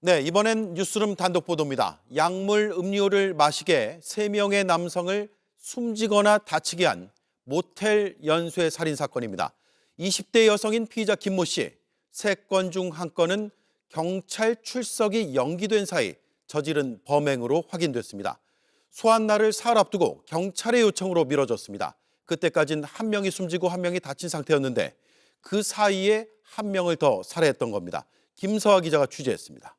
네, 이번엔 뉴스룸 단독 보도입니다. 약물 음료를 마시게 3명의 남성을 숨지거나 다치게 한 모텔 연쇄 살인 사건입니다. 20대 여성인 피의자 김모 씨, 3건 중 1건은 경찰 출석이 연기된 사이 저지른 범행으로 확인됐습니다. 소환 날을 사흘 앞두고 경찰의 요청으로 미뤄졌습니다. 그때까지는 1명이 숨지고 1명이 다친 상태였는데 그 사이에 1명을 더 살해했던 겁니다. 김서아 기자가 취재했습니다.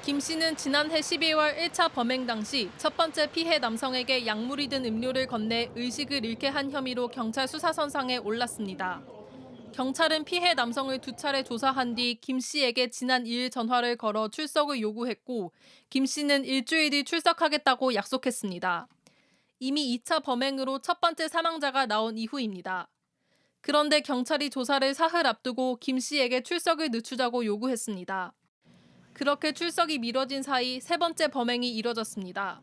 김 씨는 지난해 12월 1차 범행 당시 첫 번째 피해 남성에게 약물이 든 음료를 건네 의식을 잃게 한 혐의로 경찰 수사선상에 올랐습니다. 경찰은 피해 남성을 2차례 조사한 뒤 김 씨에게 지난 2일 전화를 걸어 출석을 요구했고 김 씨는 일주일 뒤 출석하겠다고 약속했습니다. 이미 2차 범행으로 첫 번째 사망자가 나온 이후입니다. 그런데 경찰이 조사를 사흘 앞두고 김 씨에게 출석을 늦추자고 요구했습니다. 그렇게 출석이 미뤄진 사이 3번째 범행이 이뤄졌습니다.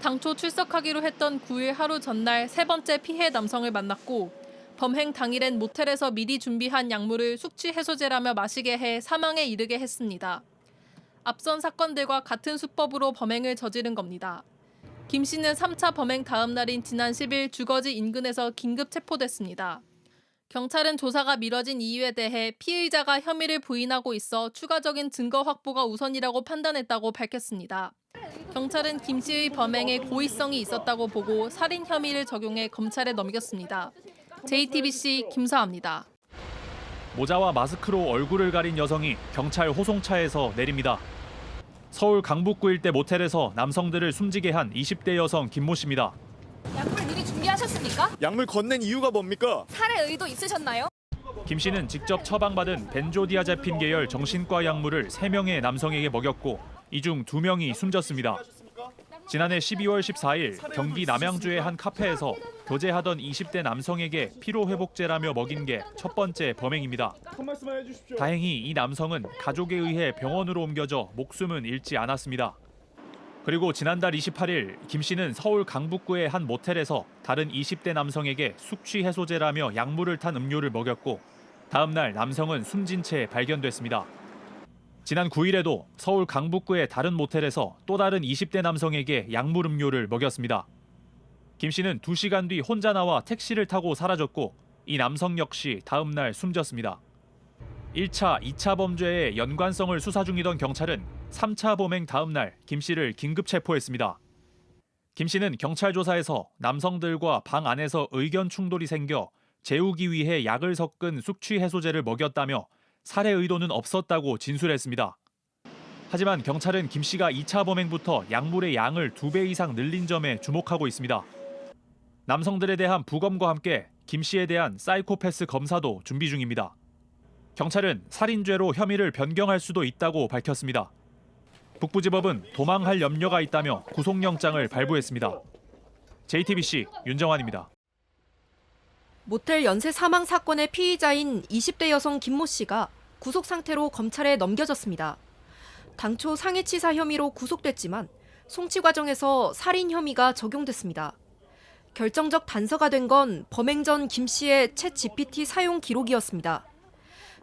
당초 출석하기로 했던 9일 하루 전날 3번째 피해 남성을 만났고 범행 당일엔 모텔에서 미리 준비한 약물을 숙취 해소제라며 마시게 해 사망에 이르게 했습니다. 앞선 사건들과 같은 수법으로 범행을 저지른 겁니다. 김 씨는 3차 범행 다음 날인 지난 10일 주거지 인근에서 긴급 체포됐습니다. 경찰은 조사가 미뤄진 이유에 대해 피의자가 혐의를 부인하고 있어 추가적인 증거 확보가 우선이라고 판단했다고 밝혔습니다. 경찰은 김 씨의 범행에 고의성이 있었다고 보고 살인 혐의를 적용해 검찰에 넘겼습니다. JTBC 김서아입니다. 모자와 마스크로 얼굴을 가린 여성이 경찰 호송차에서 내립니다. 서울 강북구 일대 모텔에서 남성들을 숨지게 한 20대 여성 김모 씨입니다. 약물 미리 준비하셨습니까? 약물 건넨 이유가 뭡니까? 살해 의도 있으셨나요? 김 씨는 직접 처방받은 벤조디아제핀 계열 정신과 약물을 3명의 남성에게 먹였고 이 중 2명이 숨졌습니다. 지난해 12월 14일 경기 남양주의 한 카페에서 교제하던 20대 남성에게 피로회복제라며 먹인 게 첫 번째 범행입니다. 한 말씀만 해주십시오. 다행히 이 남성은 가족에 의해 병원으로 옮겨져 목숨은 잃지 않았습니다. 그리고 지난달 28일 김 씨는 서울 강북구의 한 모텔에서 다른 20대 남성에게 숙취 해소제라며 약물을 탄 음료를 먹였고 다음 날 남성은 숨진 채 발견됐습니다. 지난 9일에도 서울 강북구의 다른 모텔에서 또 다른 20대 남성에게 약물 음료를 먹였습니다. 김 씨는 2시간 뒤 혼자 나와 택시를 타고 사라졌고 이 남성 역시 다음 날 숨졌습니다. 1차, 2차 범죄의 연관성을 수사 중이던 경찰은 3차 범행 다음 날 김 씨를 긴급 체포했습니다. 김 씨는 경찰 조사에서 남성들과 방 안에서 의견 충돌이 생겨 재우기 위해 약을 섞은 숙취 해소제를 먹였다며 살해 의도는 없었다고 진술했습니다. 하지만 경찰은 김 씨가 2차 범행부터 약물의 양을 2배 이상 늘린 점에 주목하고 있습니다. 남성들에 대한 부검과 함께 김 씨에 대한 사이코패스 검사도 준비 중입니다. 경찰은 살인죄로 혐의를 변경할 수도 있다고 밝혔습니다. 북부지법은 도망할 염려가 있다며 구속영장을 발부했습니다. JTBC 윤정환입니다. 모텔 연쇄 사망 사건의 피의자인 20대 여성 김모 씨가 구속 상태로 검찰에 넘겨졌습니다. 당초 상해치사 혐의로 구속됐지만 송치 과정에서 살인 혐의가 적용됐습니다. 결정적 단서가 된 건 범행 전 김 씨의 챗 GPT 사용 기록이었습니다.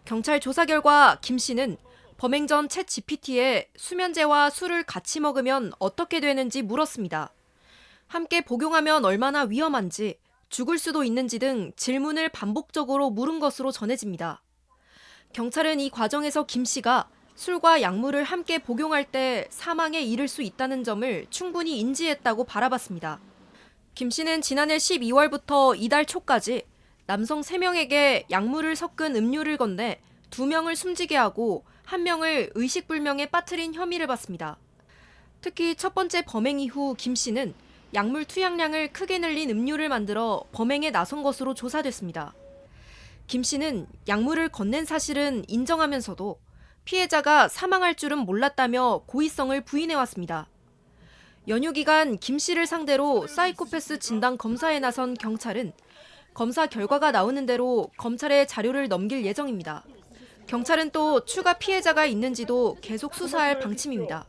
경찰 조사 결과 김 씨는 범행 전 챗 GPT에 수면제와 술을 같이 먹으면 어떻게 되는지 물었습니다. 함께 복용하면 얼마나 위험한지, 죽을 수도 있는지 등 질문을 반복적으로 물은 것으로 전해집니다. 경찰은 이 과정에서 김 씨가 술과 약물을 함께 복용할 때 사망에 이를 수 있다는 점을 충분히 인지했다고 바라봤습니다. 김 씨는 지난해 12월부터 이달 초까지 남성 3명에게 약물을 섞은 음료를 건네 2명을 숨지게 하고 1명을 의식불명에 빠뜨린 혐의를 받습니다. 특히 첫 번째 범행 이후 김 씨는 약물 투약량을 크게 늘린 음료를 만들어 범행에 나선 것으로 조사됐습니다. 김 씨는 약물을 건넨 사실은 인정하면서도 피해자가 사망할 줄은 몰랐다며 고의성을 부인해왔습니다. 연휴 기간 김 씨를 상대로 사이코패스 진단 검사에 나선 경찰은 검사 결과가 나오는 대로 검찰에 자료를 넘길 예정입니다. 경찰은 또 추가 피해자가 있는지도 계속 수사할 방침입니다.